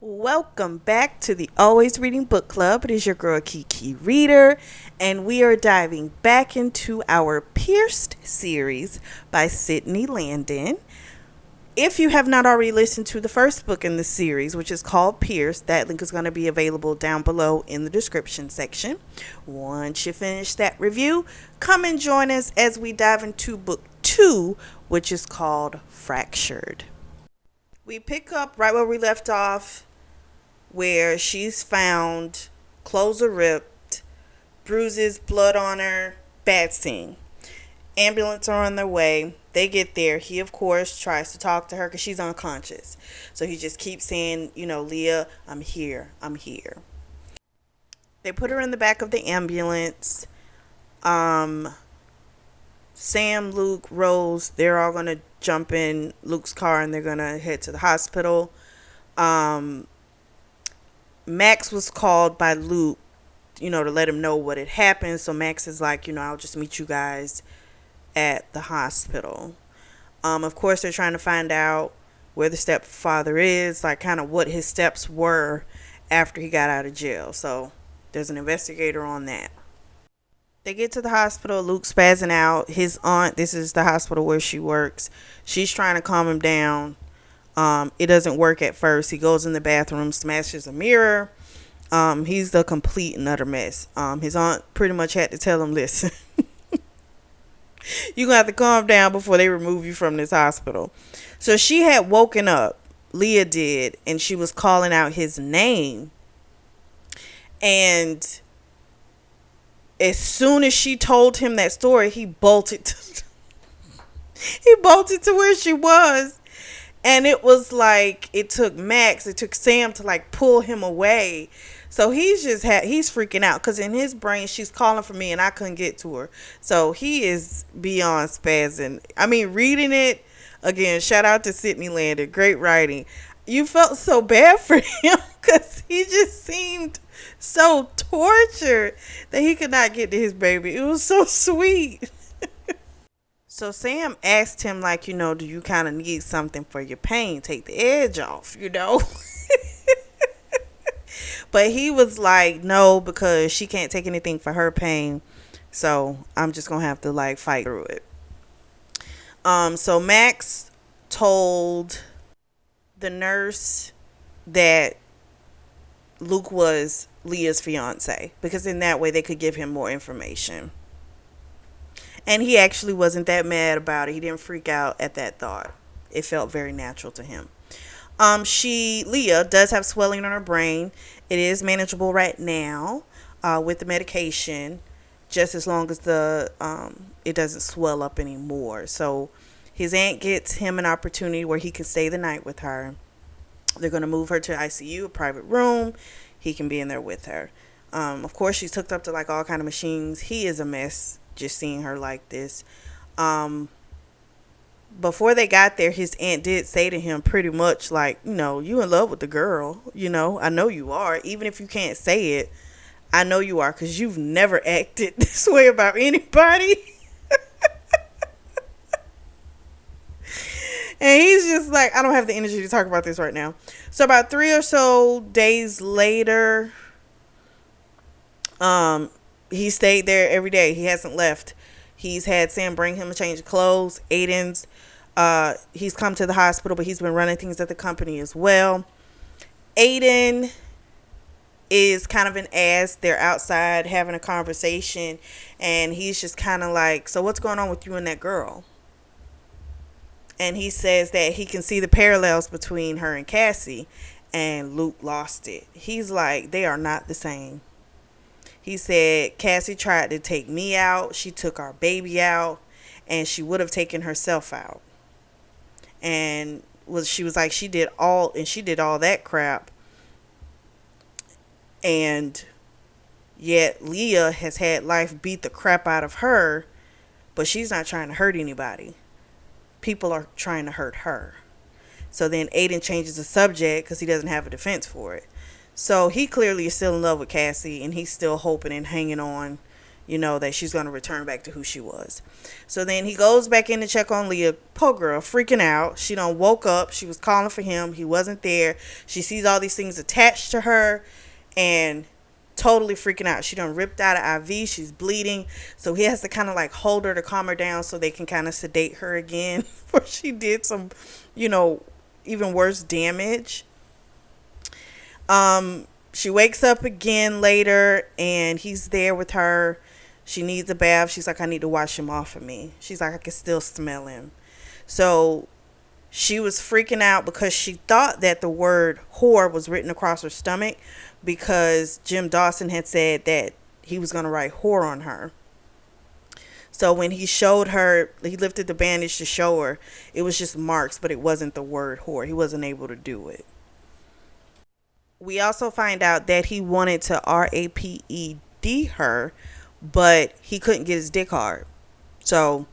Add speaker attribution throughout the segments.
Speaker 1: Welcome back to the Always Reading Book Club. It is your girl Kiki Reader, and we are diving back into our Pierced series by Sydney Landon. If you have not already listened to the first book in the series, which is called Pierced, that link is going to be available down below in the description section. Once you finish that review, come and join us as we dive into book 2, which is called Fractured. We pick up right where we left off, where she's found, clothes are ripped, bruises, blood on her, bad scene. Ambulance are on their way. They get there. He, of course, tries to talk to her because she's unconscious. So he just keeps saying, Leah, I'm here. I'm here. They put her in the back of the ambulance. Um, Sam, Luke, Rose, they're all going to jump in Luke's car and they're going to head to the hospital. Max was called by Luke, to let him know what had happened. So Max is like, I'll just meet you guys at the hospital. Of course, they're trying to find out where the stepfather is, like kind of what his steps were after he got out of jail. So there's an investigator on that. They get to the hospital. Luke's spazzing out. His aunt, this is the hospital where she works, she's trying to calm him down. It doesn't work at first. He goes in the bathroom, smashes a mirror. He's the complete and utter mess. His aunt pretty much had to tell him, listen, you're going to have to calm down before they remove you from this hospital. So she had woken up, Leah did, and she was calling out his name. And as soon as she told him that story, he bolted to where she was. And it was like, it took Sam to like pull him away. So he's freaking out because in his brain, she's calling for me and I couldn't get to her. So he is beyond spazzing. I mean, reading it again, shout out to Sydney Landon. Great writing. You felt so bad for him because he just seemed so tortured that he could not get to his baby. It was so sweet. So Sam asked him, like, do you kind of need something for your pain? Take the edge off, But he was like, no, because she can't take anything for her pain. So I'm just going to have to, like, fight through it. So Max told the nurse that Luke was Leah's fiance, because in that way they could give him more information. And he actually wasn't that mad about it. He didn't freak out at that thought. It felt very natural to him. Leah does have swelling on her brain. It is manageable right now with the medication, just as long as it doesn't swell up anymore. So his aunt gets him an opportunity where he can stay the night with her. They're going to move her to ICU, a private room. He can be in there with her. Of course, she's hooked up to like all kind of machines. He is a mess just seeing her like this. Before they got there, his aunt did say to him pretty much like, you in love with the girl, I know you are. Even if you can't say it, I know you are, because you've never acted this way about anybody. And he's just like, I don't have the energy to talk about this right now. So about 3 or so days later, he stayed there every day. He hasn't left. He's had Sam bring him a change of clothes. He's come to the hospital, but he's been running things at the company as well. Aiden is kind of an ass. They're outside having a conversation, and he's just kind of like, so what's going on with you and that girl? And he says that he can see the parallels between her and Cassie, and Luke lost it. He's like, they are not the same. He said, Cassie tried to take me out. She took our baby out, and she would have taken herself out. And she was like, she did all that crap. And yet Leah has had life beat the crap out of her, but she's not trying to hurt anybody. People are trying to hurt her. So then Aiden changes the subject because he doesn't have a defense for it. So he clearly is still in love with Cassie, and he's still hoping and hanging on, that she's going to return back to who she was. So then he goes back in to check on Leah. Poor girl, freaking out. She done woke up. She was calling for him. He wasn't there. She sees all these things attached to her and totally freaking out. She done ripped out an IV. She's bleeding. So he has to kind of like hold her to calm her down so they can kind of sedate her again before she did some, even worse damage. She wakes up again later and he's there with her. She needs a bath. She's like, I need to wash him off of me. She's like, I can still smell him. So she was freaking out because she thought that the word whore was written across her stomach because Jim Dawson had said that he was going to write whore on her. So when he showed her, he lifted the bandage to show her, it was just marks, but it wasn't the word whore. He wasn't able to do it. We also find out that he wanted to RAPED her, but he couldn't get his dick hard. So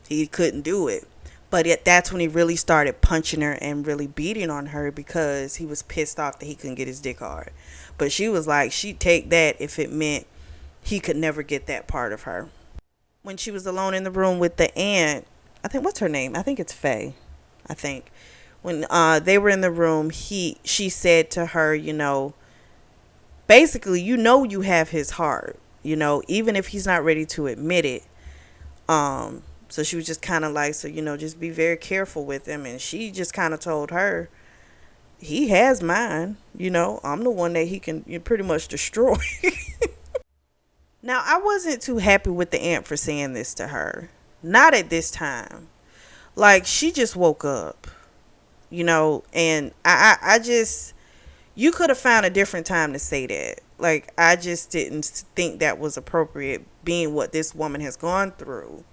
Speaker 1: he couldn't do it. But that's when he really started punching her and really beating on her because he was pissed off that he couldn't get his dick hard. But she was like, she'd take that if it meant he could never get that part of her. When she was alone in the room with the aunt, what's her name? I think it's Faye. When they were in the room, she said to her, basically, you have his heart, even if he's not ready to admit it. So she was just kind of like, so, just be very careful with him. And she just kind of told her, he has mine, I'm the one that he can pretty much destroy. Now, I wasn't too happy with the aunt for saying this to her. Not at this time. Like, she just woke up, and I just, you could have found a different time to say that. Like, I just didn't think that was appropriate, being what this woman has gone through.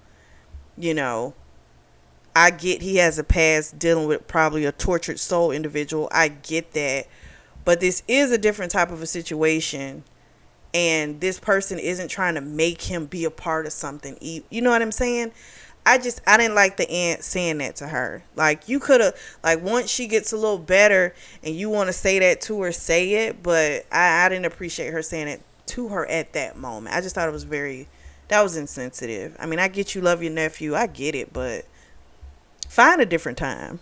Speaker 1: I get he has a past dealing with probably a tortured soul individual. I get that. But this is a different type of a situation. And this person isn't trying to make him be a part of something. You know what I'm saying? I didn't like the aunt saying that to her. Like, you could have, like, once she gets a little better and you want to say that to her, say it. But I didn't appreciate her saying it to her at that moment. I just thought it was that was insensitive. I mean, I get you love your nephew. I get it. But find a different time.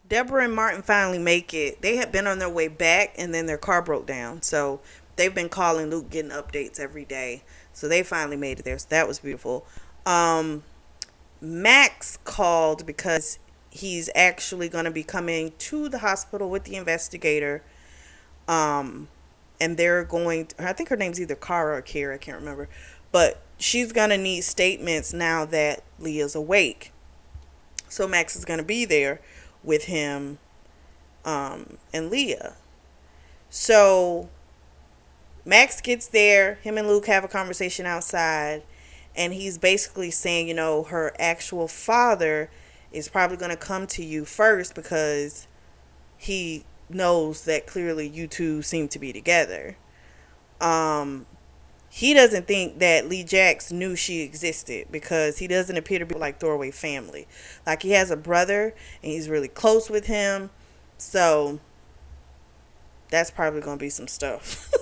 Speaker 1: Deborah and Martin finally make it. They had been on their way back and then their car broke down. So they've been calling Luke, getting updates every day. So they finally made it there. So that was beautiful. Max called because he's actually going to be coming to the hospital with the investigator. And they're going to, I think her name's either Cara or Kara, I can't remember. But she's going to need statements now that Leah's awake. So Max is going to be there with him and Leah. So Max gets there. Him and Luke have a conversation outside. And he's basically saying, her actual father is probably going to come to you first because he knows that clearly you two seem to be together. He doesn't think that Lee Jax knew she existed because he doesn't appear to be like throwaway family. Like, he has a brother and he's really close with him. So that's probably going to be some stuff.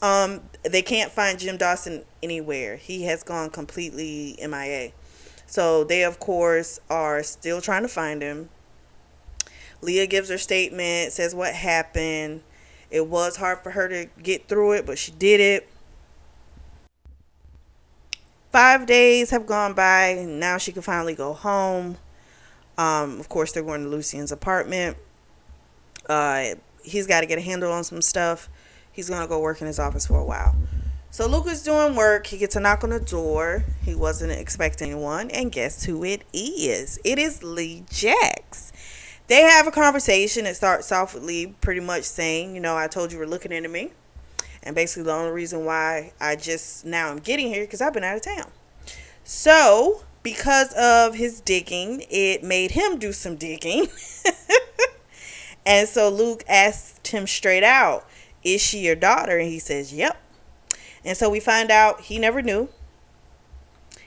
Speaker 1: They can't find Jim Dawson anywhere. He has gone completely MIA. So they, of course, are still trying to find him. Leah gives her statement, says what happened. It was hard for her to get through it, but she did it. 5 days have gone by, and now she can finally go home. Of course, they're going to Lucian's apartment. He's got to get a handle on some stuff. He's going to go work in his office for a while. So Luke is doing work. He gets a knock on the door. He wasn't expecting anyone. And guess who it is? It is Lee Jax. They have a conversation. It starts off with Lee pretty much saying, I told you were looking into me. And basically the only reason why I just now am getting here because I've been out of town. So because of his digging, it made him do some digging. And so Luke asked him straight out, is she your daughter? And he says, yep. And so we find out he never knew.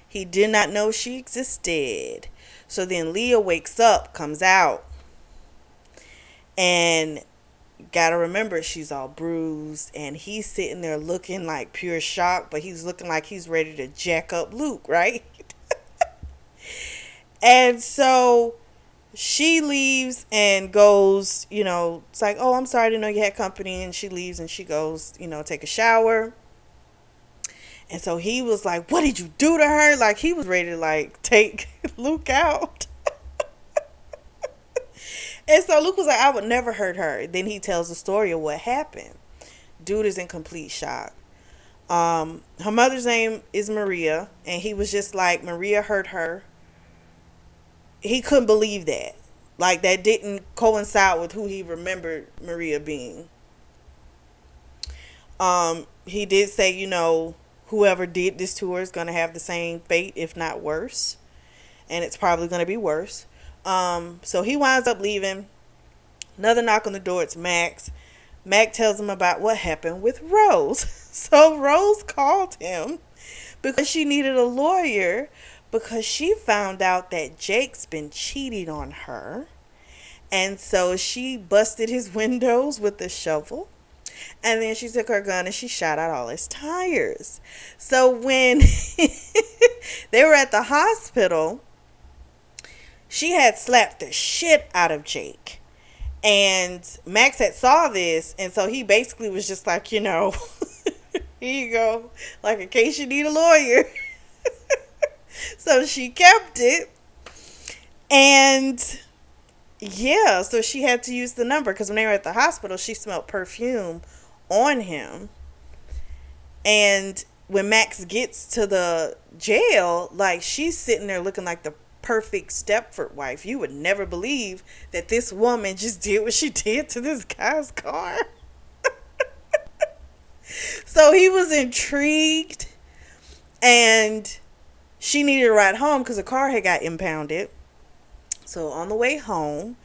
Speaker 1: He did not know she existed. So then Leah wakes up, comes out, and gotta remember, she's all bruised, and he's sitting there looking like pure shock, but he's looking like he's ready to jack up Luke, right? And so she leaves and goes, it's like, oh, I'm sorry, I didn't know you had company. And she leaves and she goes, take a shower. And so he was like, what did you do to her? Like, he was ready to, like, take Luke out. And so Luke was like, I would never hurt her. Then he tells the story of what happened. Dude is in complete shock. Her mother's name is Maria. And he was just like, Maria hurt her. He couldn't believe that. Like, that didn't coincide with who he remembered Maria being. He did say, whoever did this to her is going to have the same fate, if not worse. And it's probably going to be worse. So he winds up leaving. Another knock on the door. It's Max. Mac tells him about what happened with Rose. So Rose called him because she needed a lawyer, because she found out that Jake's been cheating on her. And so she busted his windows with a shovel. And then she took her gun and she shot out all his tires. So when they were at the hospital, she had slapped the shit out of Jake. And Max had saw this. And so he basically was just like, here you go. Like, in case you need a lawyer. So she kept it. And yeah, so she had to use the number, because when they were at the hospital, she smelled perfume on him. And when Max gets to the jail, like, she's sitting there looking like the perfect Stepford wife. You would never believe that this woman just did what she did to this guy's car. So he was intrigued, and she needed a ride home because the car had got impounded. So on the way home,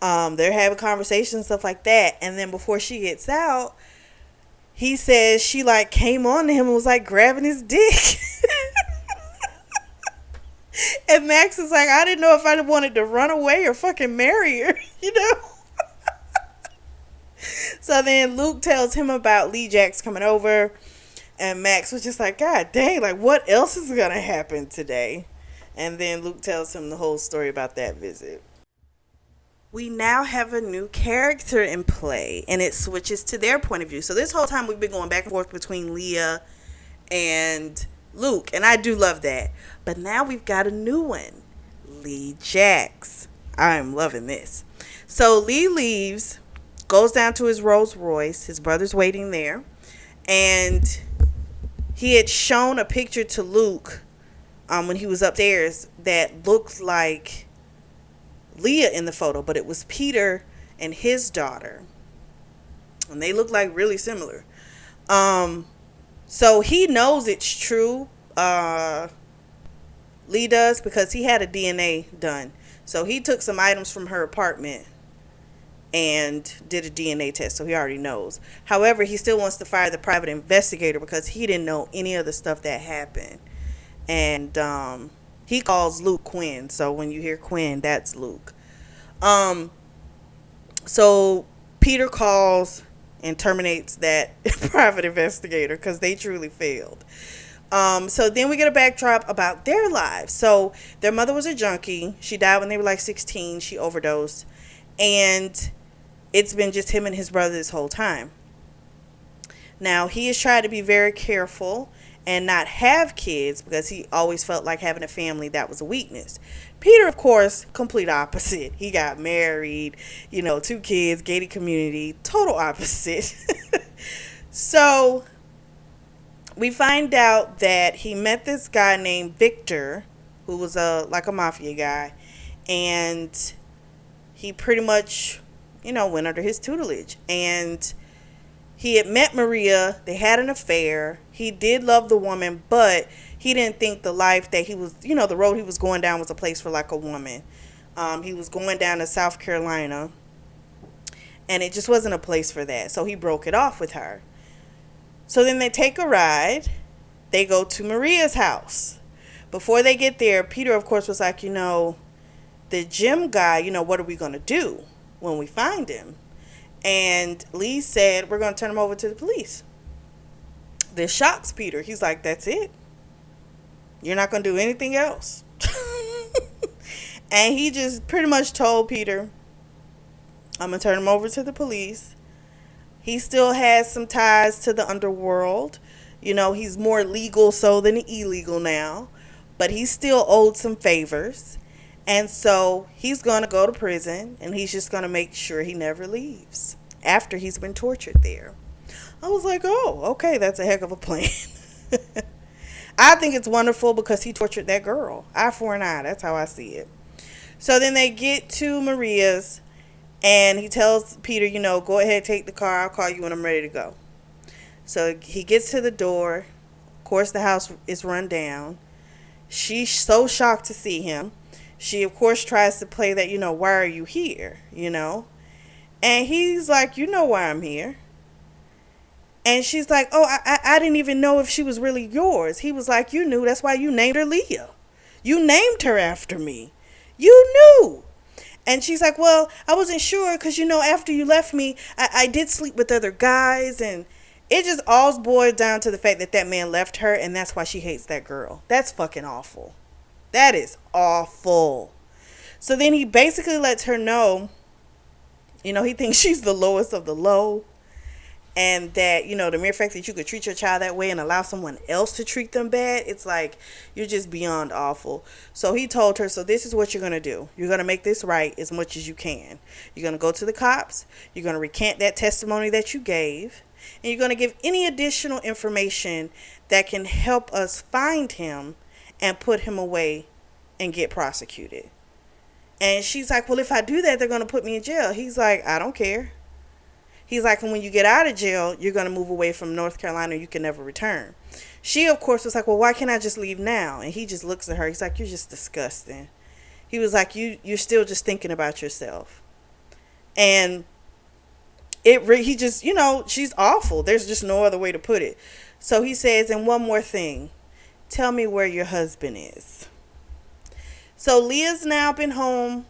Speaker 1: they're having conversations, stuff like that. And then before she gets out, he says she, like, came on to him and was, like, grabbing his dick. And Max is like, I didn't know if I wanted to run away or fucking marry her, So then Luke tells him about Lee Jacks coming over. And Max was just like, God dang, like, what else is going to happen today? And then Luke tells him the whole story about that visit. We now have a new character in play, and it switches to their point of view. So this whole time we've been going back and forth between Leah and Luke, and I do love that. But now we've got a new one, Lee Jacks. I'm loving this. So Lee leaves, goes down to his Rolls Royce. His brother's waiting there. And he had shown a picture to Luke when he was upstairs that looked like Leah in the photo, but it was Peter and his daughter. And they look like really similar. So he knows it's true. Lee does, because he had a DNA done. So he took some items from her apartment and did a DNA test, so he already knows. However, he still wants to fire the private investigator because he didn't know any of the stuff that happened. And he calls Luke Quinn. So when you hear Quinn, that's Luke. So Peter calls and terminates that private investigator because they truly failed. So then we get a backdrop about their lives. So their mother was a junkie. She died when they were like 16. She overdosed. And it's been just him and his brother this whole time. Now, he has tried to be very careful and not have kids because he always felt like having a family, that was a weakness. Peter, of course, complete opposite. He got married, 2 kids, gated community, total opposite. So we find out that he met this guy named Victor, who was like a mafia guy, and he pretty much, went under his tutelage. And he had met Maria. They had an affair. He did love the woman, but he didn't think the life that he was, the road he was going down was a place for like a woman. He was going down to South Carolina, and it just wasn't a place for that. So he broke it off with her. So then they take a ride. They go to Maria's house. Before they get there, Peter, of course, was like, the gym guy, what are we going to do when we find him? And Lee said, we're going to turn him over to the police. This shocks Peter. He's like, that's it? You're not going to do anything else? And he just pretty much told Peter, I'm going to turn him over to the police. He still has some ties to the underworld. You know, he's more legal so than illegal now. But he's still owed some favors. And so he's going to go to prison. And he's just going to make sure he never leaves after he's been tortured there. I was like, oh, okay, that's a heck of a plan. I think it's wonderful because he tortured that girl. Eye for an eye. That's how I see it. So then they get to Maria's. And he tells Peter, you know, go ahead, take the car. I'll call you when I'm ready to go. So he gets to the door. Of course, the house is run down. She's so shocked to see him. She, of course, tries to play that, you know, why are you here, you know? And he's like, you know why I'm here. And she's like, oh, I didn't even know if she was really yours. He was like, you knew. That's why you named her Leah. You named her after me. You knew. And she's like, well, I wasn't sure because, you know, after you left me, I did sleep with other guys. And it just all boiled down to the fact that that man left her. And that's why she hates that girl. That's fucking awful. That is awful. So then he basically lets her know, you know, he thinks she's the lowest of the low. And that, you know, the mere fact that you could treat your child that way and allow someone else to treat them bad, it's like, you're just beyond awful. So he told her, so this is what you're going to do. You're going to make this right as much as you can. You're going to go to the cops. You're going to recant that testimony that you gave. And you're going to give any additional information that can help us find him and put him away and get prosecuted. And she's like, well, if I do that, they're going to put me in jail. He's like, I don't care. He's like, and when you get out of jail, you're going to move away from North Carolina. You can never return. She, of course, was like, well, why can't I just leave now? And he just looks at her. He's like, you're just disgusting. He was like, you're still just thinking about yourself. And he just, you know, she's awful. There's just no other way to put it. So he says, and one more thing. Tell me where your husband is. So Leah's now been home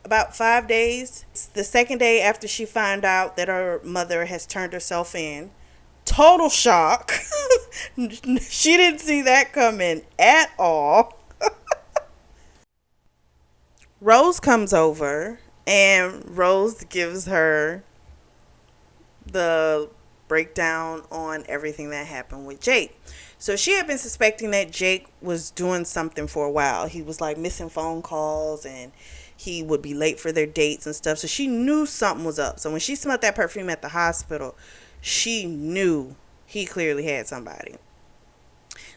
Speaker 1: about 5 days. It's the second day after she found out that her mother has turned herself in. Total shock. She didn't see that coming at all. Rose comes over and Rose gives her the breakdown on everything that happened with Jake. So she had been suspecting that Jake was doing something for a while. He was like missing phone calls and he would be late for their dates and stuff. So she knew something was up. So when she smelled that perfume at the hospital, she knew he clearly had somebody.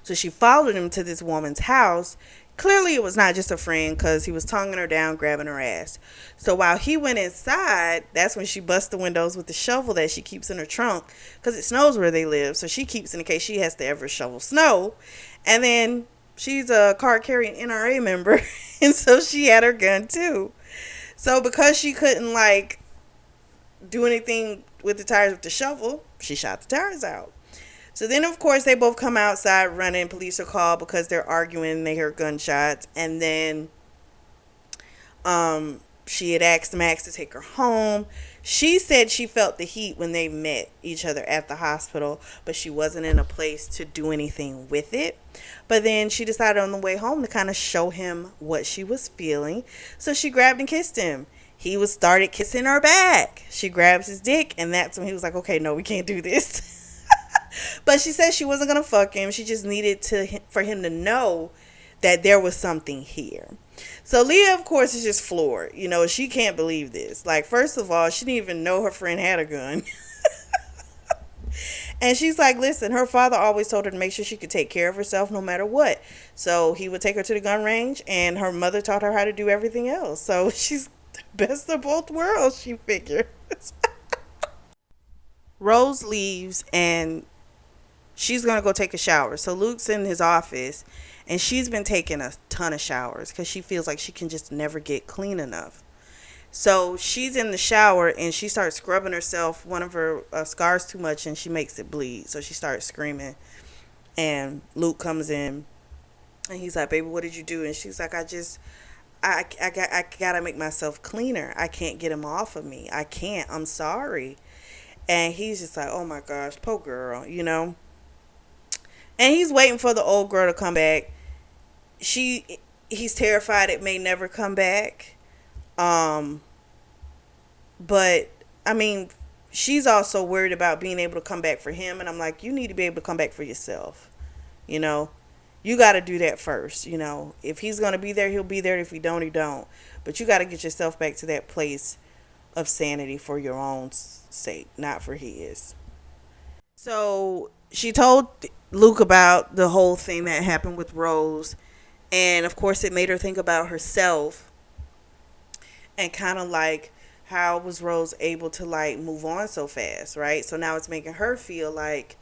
Speaker 1: So she followed him to this woman's house. Clearly it was not just a friend because he was tonguing her down, grabbing her ass. So while he went inside, that's when she busts the windows with the shovel that she keeps in her trunk because it snows where they live. So she keeps it in case she has to ever shovel snow. And then she's a card-carrying NRA member, and so she had her gun too. So because she couldn't, like, do anything with the tires with the shovel, she shot the tires out. So then, of course, they both come outside running. Police are called because they're arguing. They hear gunshots. And then she had asked Max to take her home. She said she felt the heat when they met each other at the hospital, but she wasn't in a place to do anything with it. But then she decided on the way home to kind of show him what she was feeling. So she grabbed and kissed him. He started kissing her back. She grabs his dick, and that's when he was like, okay, no, we can't do this. But she said she wasn't going to fuck him. She just needed for him to know that there was something here. So Leah, of course, is just floored. You know, she can't believe this. Like, first of all, she didn't even know her friend had a gun. And she's like, listen, her father always told her to make sure she could take care of herself no matter what. So he would take her to the gun range, and her mother taught her how to do everything else. So she's the best of both worlds, she figures. Rose leaves, and she's going to go take a shower. So Luke's in his office, and she's been taking a ton of showers because she feels like she can just never get clean enough. So she's in the shower, and she starts scrubbing herself, one of her scars too much, and she makes it bleed. So she starts screaming, and Luke comes in, and he's like, baby, what did you do? And she's like, I gotta make myself cleaner. I can't get him off of me. I can't. I'm sorry. And he's just like, oh my gosh, poor girl, you know. And he's waiting for the old girl to come back. He's terrified it may never come back. Um, but I mean, she's also worried about being able to come back for him. And I'm like, you need to be able to come back for yourself. You know, you got to do that first. You know, if he's going to be there, he'll be there. If he don't, he don't. But you got to get yourself back to that place of sanity for your own sake, not for his. So she told Luke about the whole thing that happened with Rose. And of course, it made her think about herself and kind of like, how was Rose able to like move on so fast, right? So now it's making her feel like,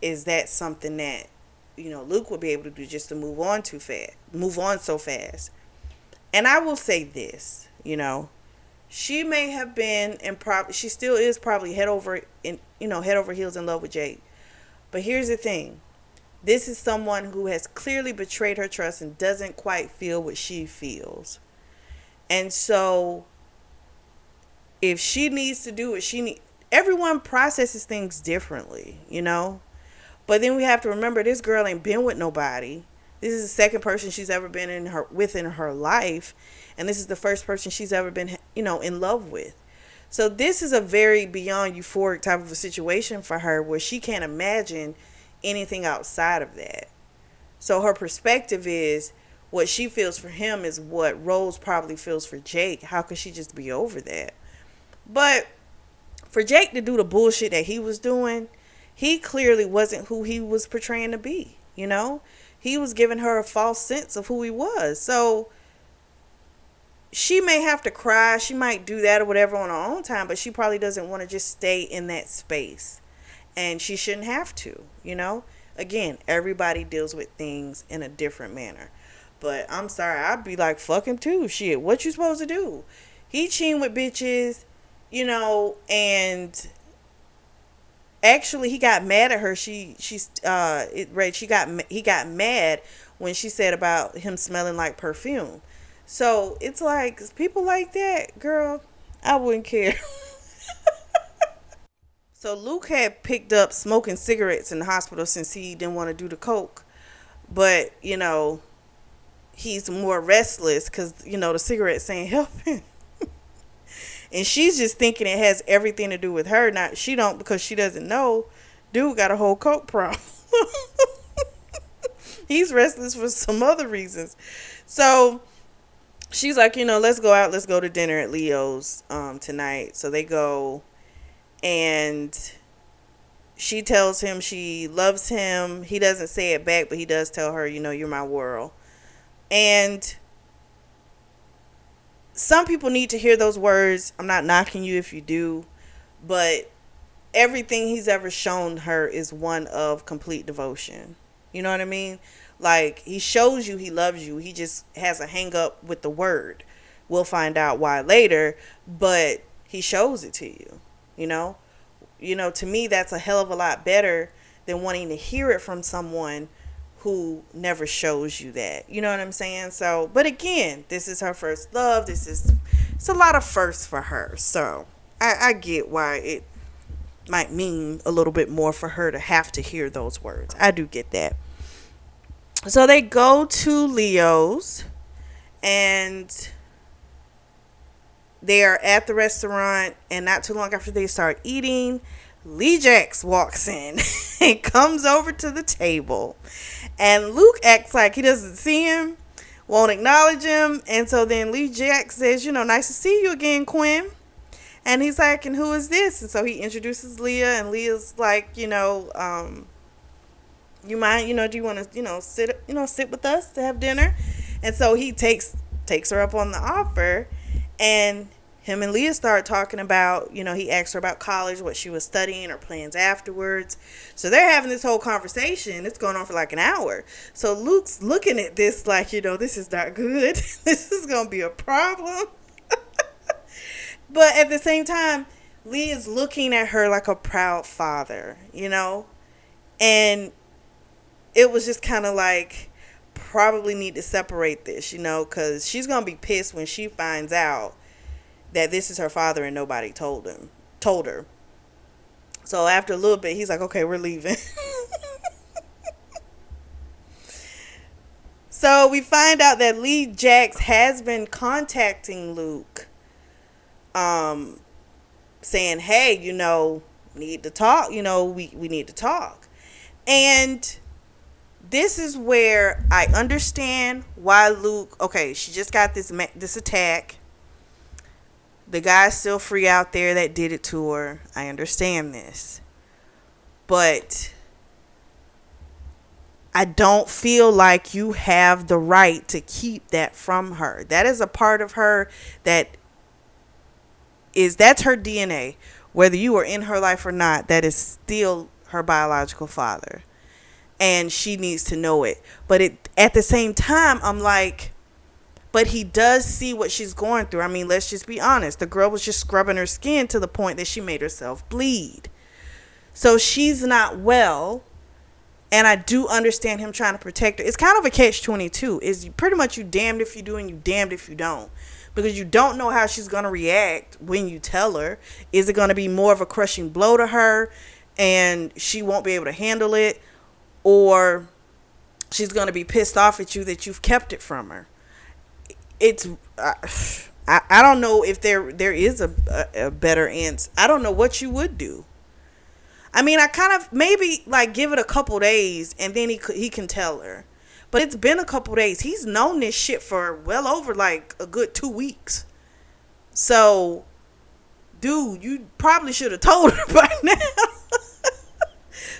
Speaker 1: is that something that, you know, Luke would be able to do, just to move on so fast. And I will say this, you know, she may have been, and probably she still is, probably head over heels in love with Jake. But here's the thing. This is someone who has clearly betrayed her trust and doesn't quite feel what she feels. And so if she needs to do what everyone processes things differently, you know? But then we have to remember, this girl ain't been with nobody. This is the second person she's ever been in her life, and this is the first person she's ever been, you know, in love with. So this is a very beyond euphoric type of a situation for her, where she can't imagine anything outside of that. So her perspective is, what she feels for him is what Rose probably feels for Jake. How could she just be over that? But for Jake to do the bullshit that he was doing, he clearly wasn't who he was portraying to be, you know? He was giving her a false sense of who he was. So she may have to cry. She might do that or whatever on her own time, but she probably doesn't want to just stay in that space. And she shouldn't have to, you know? Again, everybody deals with things in a different manner. But I'm sorry, I'd be like, fuck him too. Shit, what you supposed to do? He cheating with bitches, you know, and actually he got mad at her. He got mad when she said about him smelling like perfume. So it's like, people like that, girl, I wouldn't care. So Luke had picked up smoking cigarettes in the hospital since he didn't want to do the coke. But, you know, he's more restless because, you know, the cigarettes ain't helping. And she's just thinking it has everything to do with her. Not, she don't, because she doesn't know. Dude got a whole coke problem. He's restless for some other reasons. So she's like, you know, let's go out. Let's go to dinner at Leo's tonight. So they go, and she tells him she loves him. He doesn't say it back, but he does tell her, you know, you're my world. And some people need to hear those words. I'm not knocking you if you do, but everything he's ever shown her is one of complete devotion. You know what I mean? Like, he shows you he loves you. He just has a hang up with the word. We'll find out why later, but he shows it to you. You know, to me, that's a hell of a lot better than wanting to hear it from someone who never shows you that. You know what I'm saying? So, but again, this is her first love. It's a lot of firsts for her. So I get why it might mean a little bit more for her to have to hear those words. I do get that. So they go to Leo's, and they are at the restaurant, and not too long after they start eating, Lee Jax walks in and comes over to the table. And Luke acts like he doesn't see him, won't acknowledge him. And so then Lee Jax says, you know, nice to see you again, Quinn. And he's like, and who is this? And so he introduces Leah, and Leah's like, you know, you mind, you know, do you want to, you know, sit with us to have dinner? And so he takes her up on the offer, and him and Leah start talking about, you know, he asked her about college, what she was studying, her plans afterwards. So they're having this whole conversation. It's going on for like an hour. So Luke's looking at this like, you know, this is not good. This is going to be a problem. But at the same time, Lee is looking at her like a proud father, you know? And it was just kind of like, probably need to separate this, because she's going to be pissed when she finds out that this is her father and nobody told her. So after a little bit, he's like, okay, we're leaving. So we find out that Lee Jax has been contacting Luke, saying, hey, need to talk, we need to talk. And this is where I understand why Luke, okay, she just got this attack. The guy's still free out there that did it to her. I understand this. But I don't feel like you have the right to keep that from her. That is a part of her that's her DNA. Whether you are in her life or not, that is still her biological father. And she needs to know it. But at the same time, I'm like, but he does see what she's going through. I mean, let's just be honest. The girl was just scrubbing her skin to the point that she made herself bleed. So she's not well. And I do understand him trying to protect her. It's kind of a catch-22. Is pretty much you damned if you do and you damned if you don't. Because you don't know how she's going to react when you tell her. Is it going to be more of a crushing blow to her and she won't be able to handle it? Or she's going to be pissed off at you that you've kept it from her. It's I don't know if there is a better answer. I don't know what you would do. I mean, I kind of maybe like give it a couple days and then he can tell her. But it's been a couple days. He's known this shit for well over like a good 2 weeks. So, dude, you probably should have told her by now.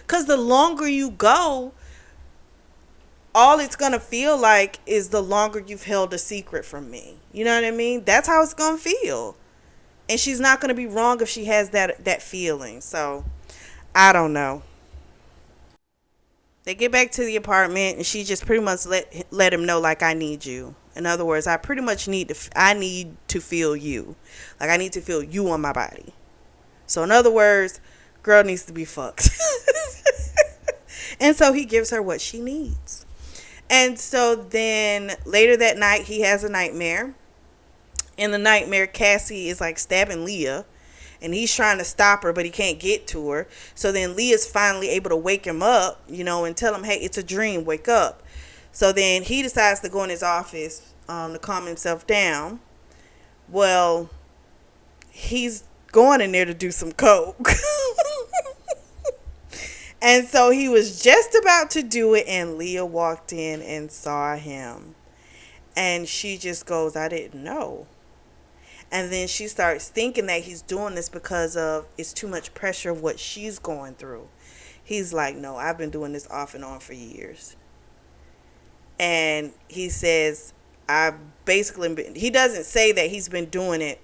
Speaker 1: Because the longer you go, all it's going to feel like is the longer you've held a secret from me. You know what I mean? That's how it's going to feel. And she's not going to be wrong if she has that feeling. So, I don't know. They get back to the apartment and she just pretty much let him know, like, I need you. In other words, I pretty much need to feel you. Like, I need to feel you on my body. So, in other words, girl needs to be fucked. And so he gives her what she needs. And so then later that night, he has a nightmare. In the nightmare, Cassie is like stabbing Leah. And he's trying to stop her, but he can't get to her. So then Leah's finally able to wake him up, and tell him, hey, it's a dream, wake up. So then he decides to go in his office to calm himself down. Well, he's going in there to do some coke. And so he was just about to do it, and Leah walked in and saw him. And she just goes, I didn't know. And then she starts thinking that he's doing this because of it's too much pressure of what she's going through. He's like, no, I've been doing this off and on for years. And he says, he doesn't say that he's been doing it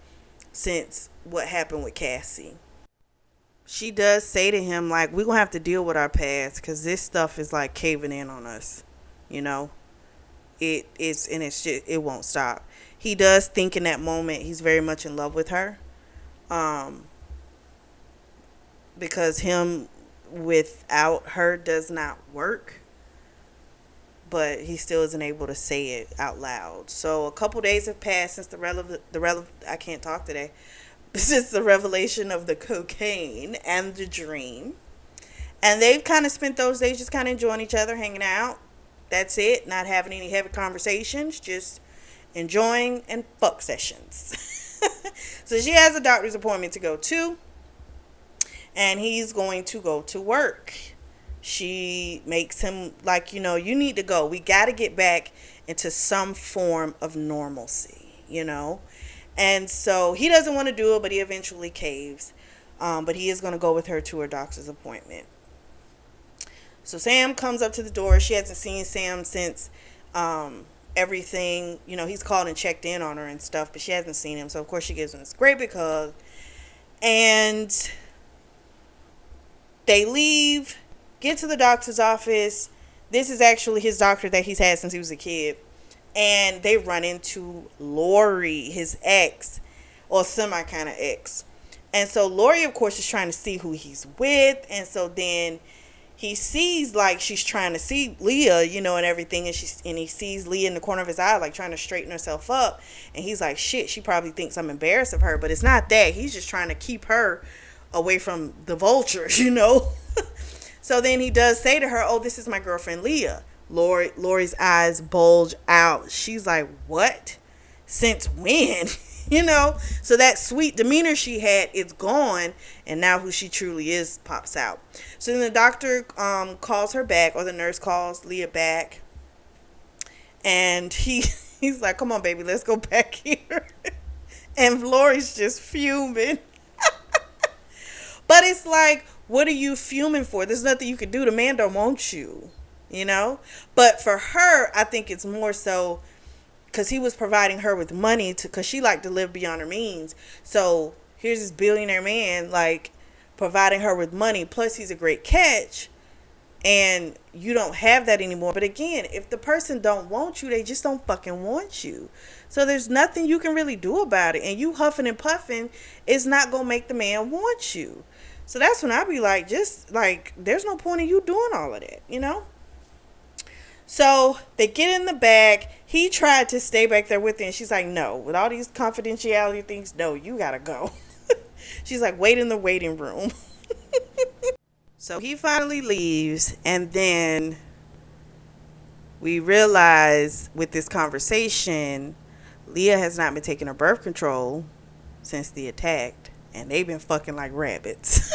Speaker 1: since what happened with Cassie. She does say to him, like, we're going to have to deal with our past because this stuff is like caving in on us, it won't stop. He does think in that moment he's very much in love with her. Because him without her does not work. But he still isn't able to say it out loud. So a couple days have passed since I can't talk today. Since the revelation of the cocaine and the dream. And they've kind of spent those days just kind of enjoying each other, hanging out. That's it. Not having any heavy conversations. Just enjoying and fuck sessions. So she has a doctor's appointment to go to. And he's going to go to work. She makes him like, you need to go. We got to get back into some form of normalcy, And so he doesn't want to do it, but he eventually caves. But he is going to go with her to her doctor's appointment. So Sam comes up to the door. She hasn't seen Sam since everything. He's called and checked in on her and stuff, but she hasn't seen him. So, of course, she gives him this great big hug. And they leave, get to the doctor's office. This is actually his doctor that he's had since he was a kid. And they run into Lori, his ex, or semi kind of ex. And so Lori, of course, is trying to see who he's with. And so then he sees like she's trying to see Leah, you know, and everything, and he sees Leah in the corner of his eye, like trying to straighten herself up, and he's like, shit, she probably thinks I'm embarrassed of her, but it's not that. He's just trying to keep her away from the vultures, you know. So then he does say to her, oh, this is my girlfriend Leah. Lori's eyes bulge out. She's like, what? Since when? You know, so that sweet demeanor she had, it's gone, and now who she truly is pops out. So then the doctor calls her back, or the nurse calls Leah back, and he's like, come on, baby, let's go back here. And Lori's just fuming. But it's like, what are you fuming for? There's nothing you can do. The man don't want you, you know? But for her, I think it's more so because he was providing her with money because she liked to live beyond her means. So here's this billionaire man, like, providing her with money. Plus, he's a great catch. And you don't have that anymore. But again, if the person don't want you, they just don't fucking want you. So there's nothing you can really do about it. And you huffing and puffing is not going to make the man want you. So that's when I be like, just like, there's no point in you doing all of that, you know? So they get in the bag. He tried to stay back there with her, and she's like, no, with all these confidentiality things, no, you gotta go. She's like, wait in the waiting room. So he finally leaves, and then we realize with this conversation, Leah has not been taking her birth control since the attack, and they've been fucking like rabbits.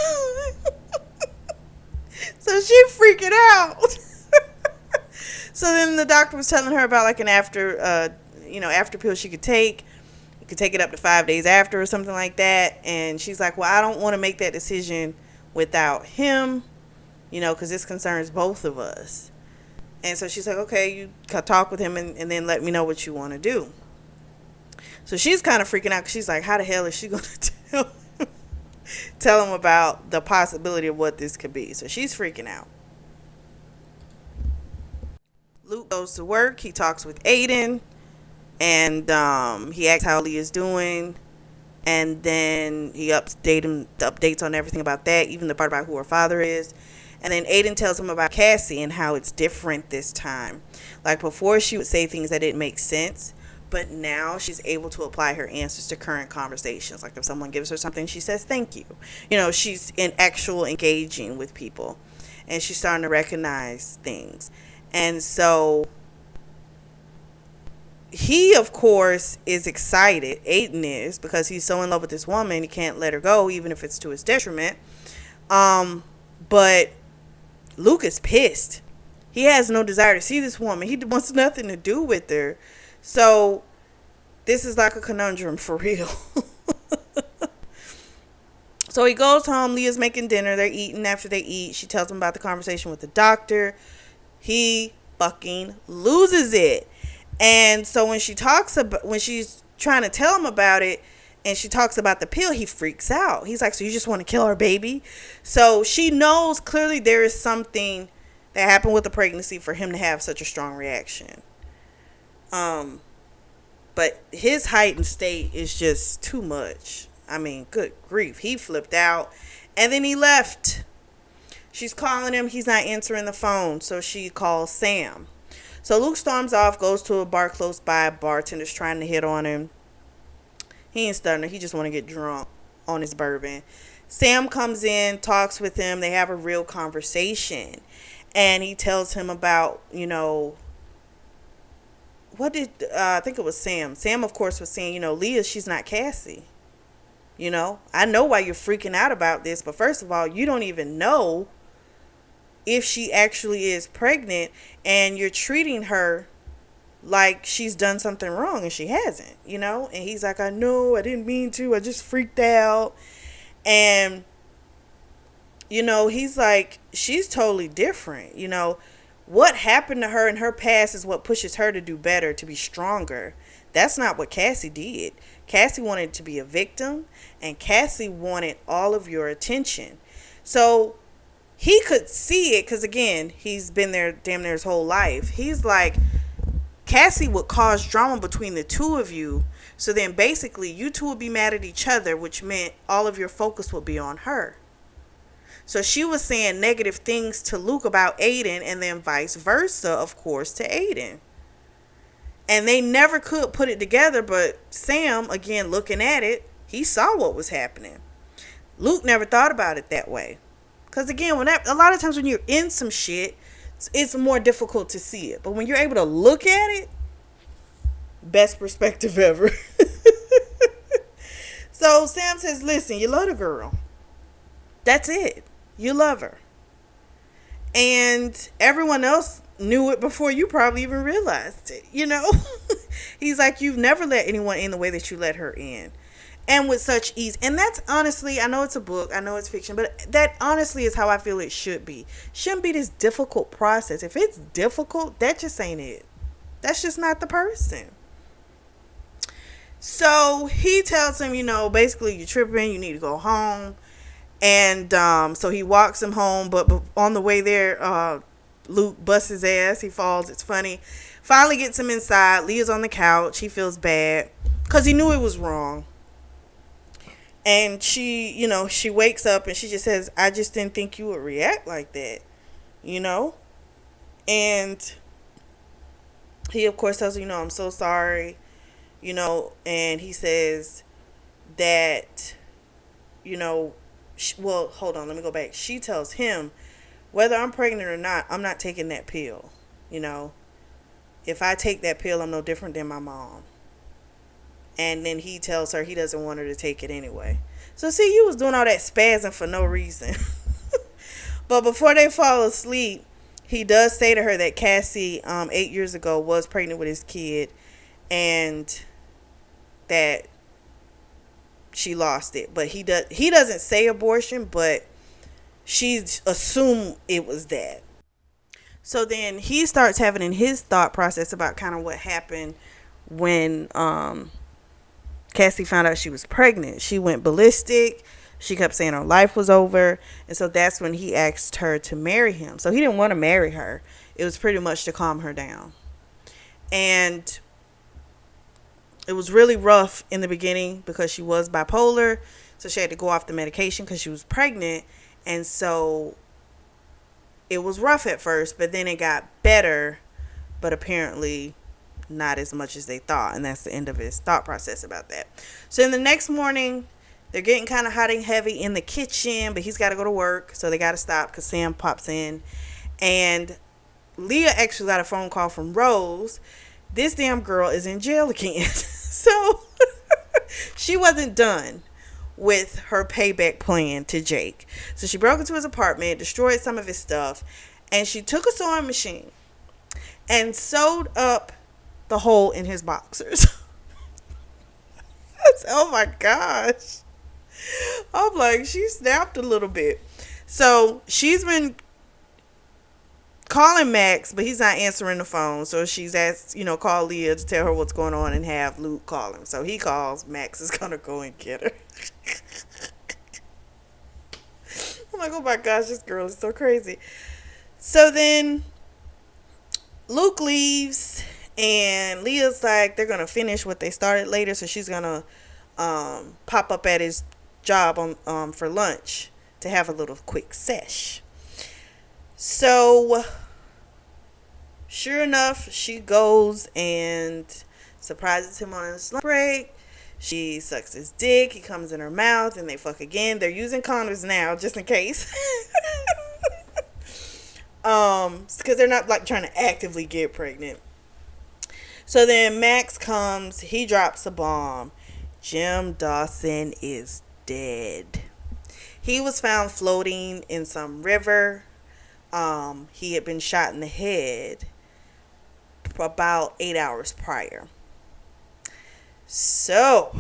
Speaker 1: So she freaking out. So then the doctor was telling her about like an after pill she could take. You could take it up to 5 days after or something like that. And she's like, well, I don't want to make that decision without him, you know, because this concerns both of us. And so she's like, okay, you talk with him and then let me know what you want to do. So she's kind of freaking out because she's like, how the hell is she going to tell him about the possibility of what this could be? So she's freaking out. Luke goes to work. He talks with Aiden, and he asks how Leah's doing, and then he updates on everything about that, even the part about who her father is. And then Aiden tells him about Cassie and how it's different this time. Like before, she would say things that didn't make sense, but now she's able to apply her answers to current conversations. Like if someone gives her something, she says thank you. You know, she's in actual engaging with people, and she's starting to recognize things. And so he, of course, is excited. Aiden is, because he's so in love with this woman. He can't let her go, even if it's to his detriment. But Luke is pissed. He has no desire to see this woman. He wants nothing to do with her. So this is like a conundrum for real. So he goes home. Leah's making dinner. They're eating. After they eat, she tells him about the conversation with the doctor. He fucking loses it. And so when she's trying to tell him about it, and she talks about the pill, he freaks out. He's like, so you just want to kill our baby? So she knows clearly there is something that happened with the pregnancy for him to have such a strong reaction. But his heightened state is just too much. I mean, good grief. He flipped out, and then he left. She's calling him. He's not answering the phone. So she calls Sam. So Luke storms off, goes to a bar close by. Bartender's trying to hit on him. He ain't stunning. He just want to get drunk on his bourbon. Sam comes in, talks with him. They have a real conversation. And he tells him about, you know, I think it was Sam. Sam, of course, was saying, you know, Leah, she's not Cassie. You know, I know why you're freaking out about this. But first of all, you don't even know if she actually is pregnant, and you're treating her like she's done something wrong, and she hasn't, you know. And he's like, I know, I didn't mean to, I just freaked out. And you know, he's like, she's totally different. You know, what happened to her in her past is what pushes her to do better, to be stronger. That's not what Cassie did. Cassie wanted to be a victim, and Cassie wanted all of your attention. So he could see it, because again, he's been there damn near his whole life. He's like, Cassie would cause drama between the two of you. So then basically you two would be mad at each other, which meant all of your focus would be on her. So she was saying negative things to Luke about Aiden, and then vice versa, of course, to Aiden. And they never could put it together, but Sam, again, looking at it, he saw what was happening. Luke never thought about it that way. Because again, a lot of times when you're in some shit, it's more difficult to see it. But when you're able to look at it, best perspective ever. So Sam says, listen, you love the girl. That's it. You love her. And everyone else knew it before you probably even realized it, you know? He's like, you've never let anyone in the way that you let her in. And with such ease. And that's honestly, I know it's a book, I know it's fiction, but that honestly is how I feel it should be. Shouldn't be this difficult process. If it's difficult, that just ain't it. That's just not the person. So he tells him, basically you're tripping, you need to go home. And so he walks him home, but on the way there, Luke busts his ass. He falls. It's funny. Finally gets him inside. Leah's on the couch. He feels bad because he knew it was wrong. And she wakes up and she just says, I just didn't think you would react like that, And he, of course, tells her, I'm so sorry, and he says that, well, hold on, let me go back. She tells him, whether I'm pregnant or not, I'm not taking that pill. If I take that pill, I'm no different than my mom. And then he tells her he doesn't want her to take it anyway. So see, you was doing all that spazzing for no reason. But before they fall asleep, he does say to her that Cassie, 8 years ago, was pregnant with his kid, and that she lost it. But he doesn't say abortion, but she's assumed it was that. So then he starts having in his thought process about kind of what happened when Cassie found out she was pregnant. She went ballistic. She kept saying her life was over. And so that's when he asked her to marry him. So he didn't want to marry her. It was pretty much to calm her down. And it was really rough in the beginning because she was bipolar. So she had to go off the medication because she was pregnant. And so it was rough at first, but then it got better. But apparently not as much as they thought. And that's the end of his thought process about that. So in the next morning, they're getting kind of hot and heavy in the kitchen, but he's got to go to work. So they got to stop because Sam pops in. And Leah actually got a phone call from Rose. This damn girl is in jail again. So she wasn't done with her payback plan to Jake. So she broke into his apartment, destroyed some of his stuff, and she took a sewing machine and sewed up the hole in his boxers. Oh my gosh. I'm like, she snapped a little bit. So she's been calling Max, but he's not answering the phone. So she's asked, call Leah to tell her what's going on and have Luke call him. So he calls. Max is going to go and get her. I'm like, oh my gosh, this girl is so crazy. So then Luke leaves. And Leah's like, they're going to finish what they started later. So she's going to pop up at his job on for lunch to have a little quick sesh. So sure enough, she goes and surprises him on his lunch break. She sucks his dick. He comes in her mouth and they fuck again. They're using condoms now just in case. Because they're not like trying to actively get pregnant. So then Max comes, he drops a bomb. Jim Dawson is dead. He was found floating in some river. He had been shot in the head about 8 hours prior. So,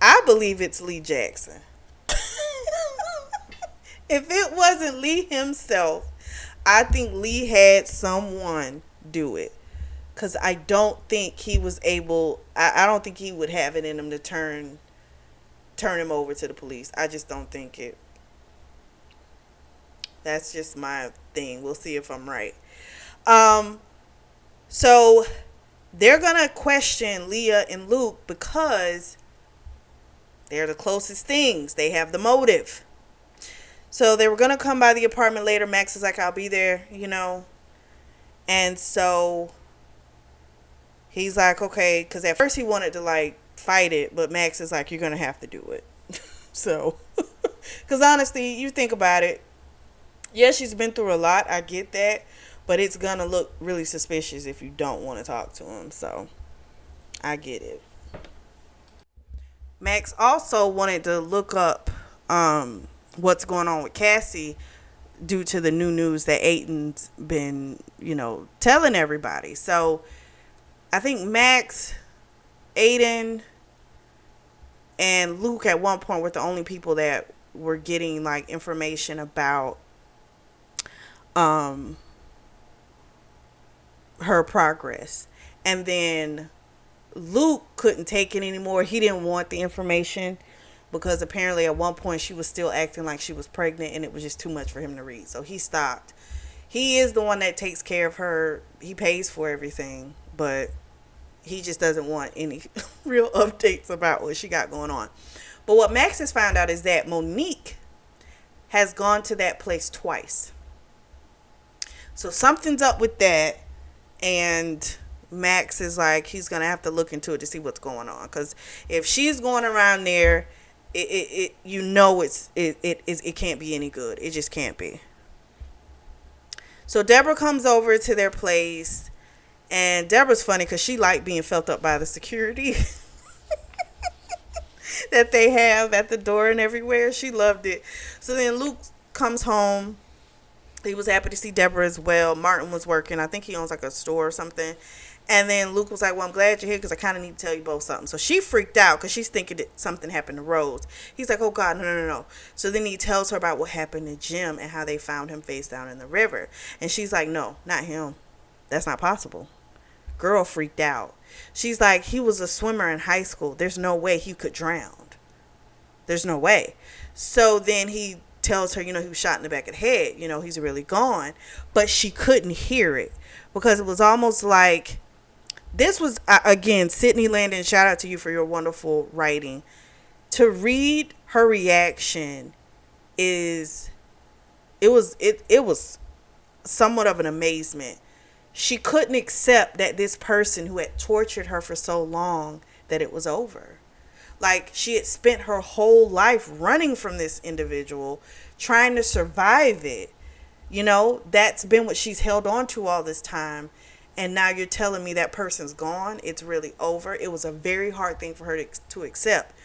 Speaker 1: I believe it's Lee Jackson. If it wasn't Lee himself, I think Lee had someone do it. Because I don't think he was able, I don't think he would have it in him to turn him over to the police. I just don't think it. That's just my thing. We'll see if I'm right. So they're going to question Leah and Luke because they're the closest things. They have the motive. So they were going to come by the apartment later. Max is like, I'll be there, And so he's like, okay. Because at first he wanted to, like, fight it. But Max is like, you're going to have to do it. So, because honestly, you think about it. Yeah, she's been through a lot. I get that. But it's going to look really suspicious if you don't want to talk to him. So, I get it. Max also wanted to look up what's going on with Cassie due to the new news that Aiden's been, telling everybody. So, I think Max, Aiden, and Luke at one point were the only people that were getting, like, information about her progress. And then Luke couldn't take it anymore. He didn't want the information because apparently at one point she was still acting like she was pregnant and it was just too much for him to read. So he stopped. He is the one that takes care of her. He pays for everything, but he just doesn't want any real updates about what she got going on. But what Max has found out is that Monique has gone to that place twice. So something's up with that. And Max is like, he's going to have to look into it to see what's going on. Because if she's going around there, it can't be any good. It just can't be. So Deborah comes over to their place. And Deborah's funny because she liked being felt up by the security that they have at the door and everywhere. She loved it. So then Luke comes home. He was happy to see Deborah as well. Martin was working. I think he owns like a store or something. And then Luke was like, well, I'm glad you're here because I kind of need to tell you both something. So she freaked out because she's thinking that something happened to Rose. He's like, oh, God, no. So then he tells her about what happened to Jim and how they found him face down in the river. And she's like, no, not him. That's not possible. Girl freaked out. She's like, he was a swimmer in high school. There's no way he could drown. There's no way. So then he tells her, he was shot in the back of the head. He's really gone. But she couldn't hear it because it was almost like, this was, again, Sydney Landon, shout out to you for your wonderful writing. To read her reaction it was somewhat of an amazement. She couldn't accept that this person who had tortured her for so long, that it was over. Like, she had spent her whole life running from this individual, trying to survive it. That's been what she's held on to all this time. And now you're telling me that person's gone. It's really over. It was a very hard thing for her to accept.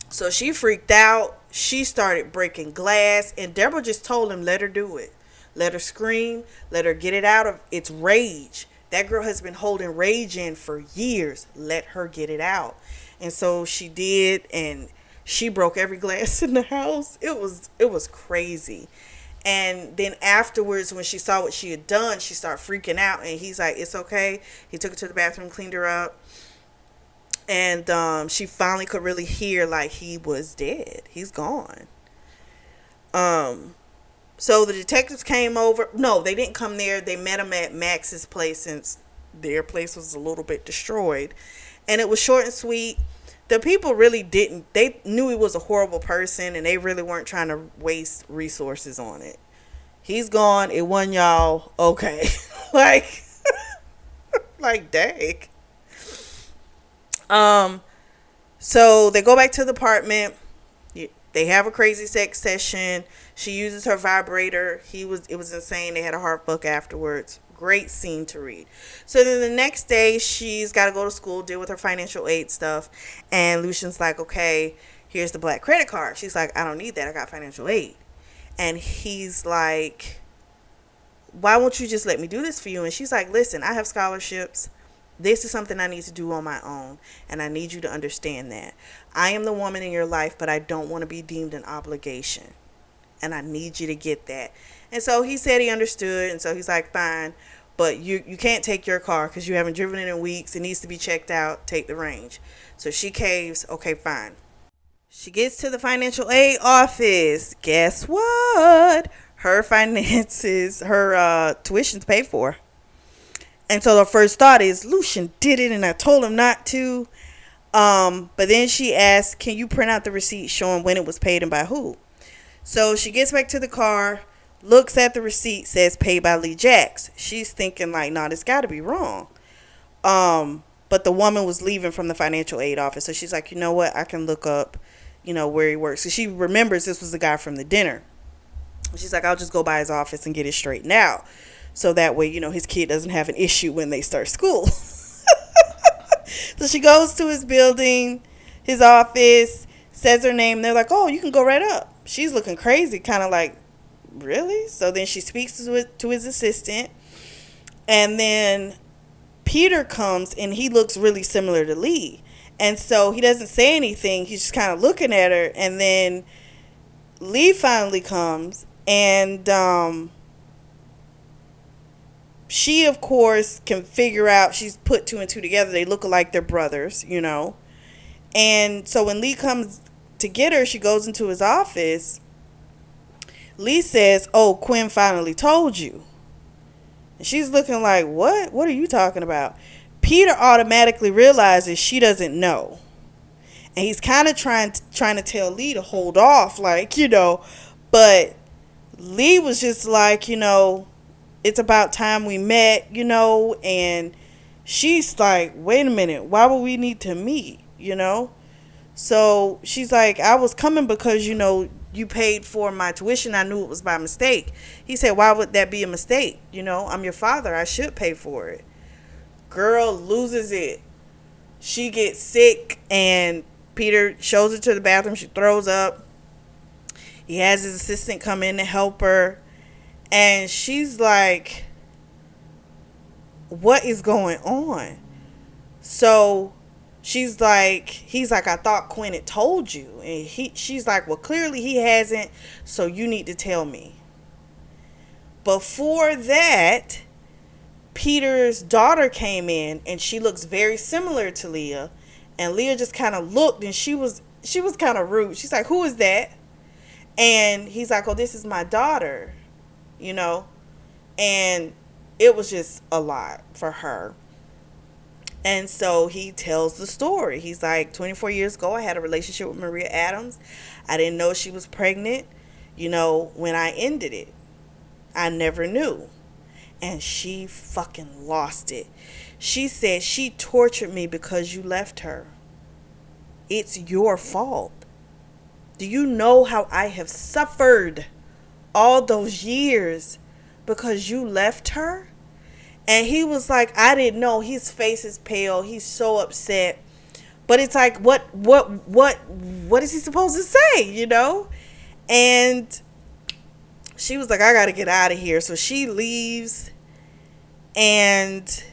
Speaker 1: So she freaked out. She started breaking glass. And Deborah just told him, let her do it. Let her scream. Let her get it out of its rage. That girl has been holding rage in for years. Let her get it out. And so she did. And she broke every glass in the house. It was crazy. And then afterwards, when she saw what she had done, she started freaking out. And he's like, it's okay. He took her to the bathroom, cleaned her up. And she finally could really hear, like, he was dead. He's gone. So the detectives came over. No, they didn't come there. They met him at Max's place since their place was a little bit destroyed. And it was short and sweet. The people really didn't. They knew he was a horrible person, and they really weren't trying to waste resources on it. He's gone. It wasn't y'all. Okay. like dang. So they go back to the apartment. They have a crazy sex session. She uses her vibrator. It was insane. They had a heart book afterwards. Great scene to read. So then the next day, she's got to go to school, deal with her financial aid stuff. And Lucian's like, okay, here's the black credit card. She's like, I don't need that. I got financial aid. And he's like, why won't you just let me do this for you? And she's like, listen, I have scholarships. This is something I need to do on my own. And I need you to understand that. I am the woman in your life, but I don't want to be deemed an obligation. And I need you to get that. And so he said he understood. And so he's like, fine. But you can't take your car because you haven't driven it in weeks. It needs to be checked out. Take the range. So she caves. Okay, fine. She gets to the financial aid office. Guess what? Her finances, her tuition's paid for. And so the first thought is, Lucian did it and I told him not to. But then she asked, can you print out the receipt showing when it was paid and by who? So she gets back to the car, looks at the receipt, says paid by Lee Jacks. She's thinking like, nah, this got to be wrong. But the woman was leaving from the financial aid office. So she's like, you know what? I can look up, where he works. So she remembers this was the guy from the dinner. She's like, I'll just go by his office and get it straightened out. So that way, his kid doesn't have an issue when they start school. So she goes to his building, his office, says her name. They're like, oh, you can go right up. She's looking crazy, kind of like, really? So then she speaks to his assistant. And then Peter comes, and he looks really similar to Lee. And so he doesn't say anything. He's just kind of looking at her. And then Lee finally comes, and she, of course, can figure out. She's put two and two together. They look like they're brothers, And so when Lee comes to get her, she goes into his office. Lee says, oh, Quinn finally told you. And she's looking like, what? What are you talking about? Peter automatically realizes she doesn't know. And he's kind of trying to tell Lee to hold off, But Lee was just like, it's about time we met, And she's like, wait a minute, why would we need to meet, So she's like, I was coming because, you paid for my tuition. I knew it was by mistake. He said, why would that be a mistake? I'm your father. I should pay for it. Girl loses it. She gets sick, and Peter shows her to the bathroom. She throws up. He has his assistant come in to help her. And she's like, what is going on? So he's like, I thought Quinn had told you. And she's like, well, clearly he hasn't, so you need to tell me. Before that, Peter's daughter came in, and she looks very similar to Leah. And Leah just kind of looked, and she was kind of rude. She's like, who is that? And he's like, oh, this is my daughter, And it was just a lot for her. And so he tells the story. He's like, 24 years ago, I had a relationship with Maria Adams. I didn't know she was pregnant, when I ended it. I never knew. And she fucking lost it. She said, she tortured me because you left her. It's your fault. Do you know how I have suffered all those years because you left her? And he was like, I didn't know. His face is pale. He's so upset. But it's like, what is he supposed to say, And she was like, I got to get out of here. So she leaves. And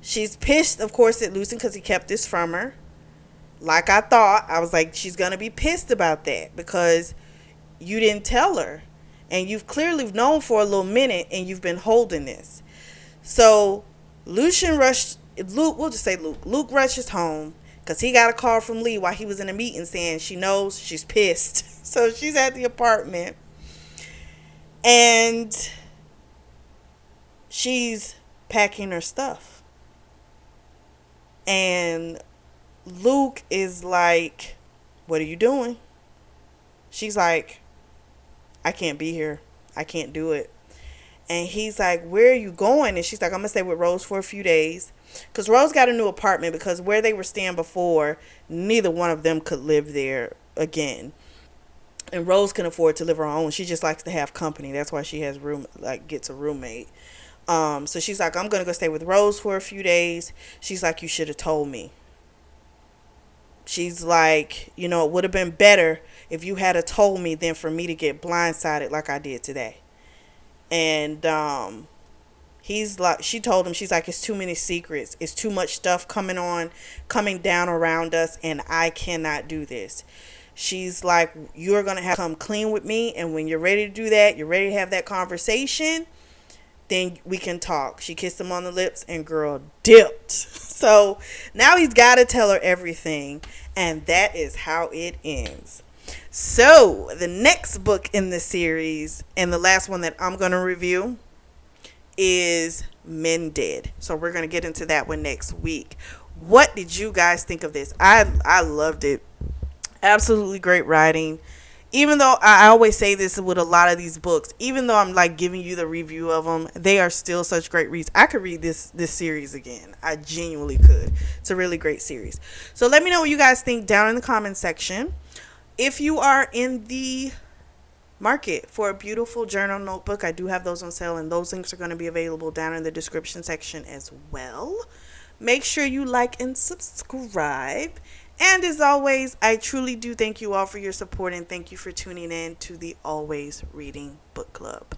Speaker 1: she's pissed, of course, at Lucien because he kept this from her. Like I thought. I was like, she's going to be pissed about that because you didn't tell her. And you've clearly known for a little minute, and you've been holding this. So Luke rushes home because he got a call from Lee while he was in a meeting saying she knows she's pissed. So she's at the apartment, and she's packing her stuff. And Luke is like, what are you doing? She's like, I can't be here. I can't do it. And he's like, where are you going? And she's like, I'm going to stay with Rose for a few days. Because Rose got a new apartment because where they were staying before, neither one of them could live there again. And Rose can afford to live her own. She just likes to have company. That's why she has gets a roommate. So she's like, I'm going to go stay with Rose for a few days. She's like, you should have told me. She's like, it would have been better if you had told me than for me to get blindsided like I did today. And he's like, she told him, she's like, it's too many secrets. It's too much stuff coming down around us, and I cannot do this. She's like, you're going to have to come clean with me. And when you're ready to do that, you're ready to have that conversation, then we can talk. She kissed him on the lips, and girl dipped. So now he's got to tell her everything. And that is how it ends. So the next book in the series, and the last one that I'm going to review, is Mended. So we're going to get into that one next week. What did you guys think of this? I loved it. Absolutely great writing. even though I always say this with a lot of these books, even though I'm like giving you the review of them, they are still such great reads. I could read this series again. I genuinely could. It's a really great series. So let me know what you guys think down in the comment section. If you are in the market for a beautiful journal notebook, I do have those on sale, and those links are going to be available down in the description section as well. Make sure you like and subscribe. And as always, I truly do thank you all for your support, and thank you for tuning in to the Always Reading Book Club.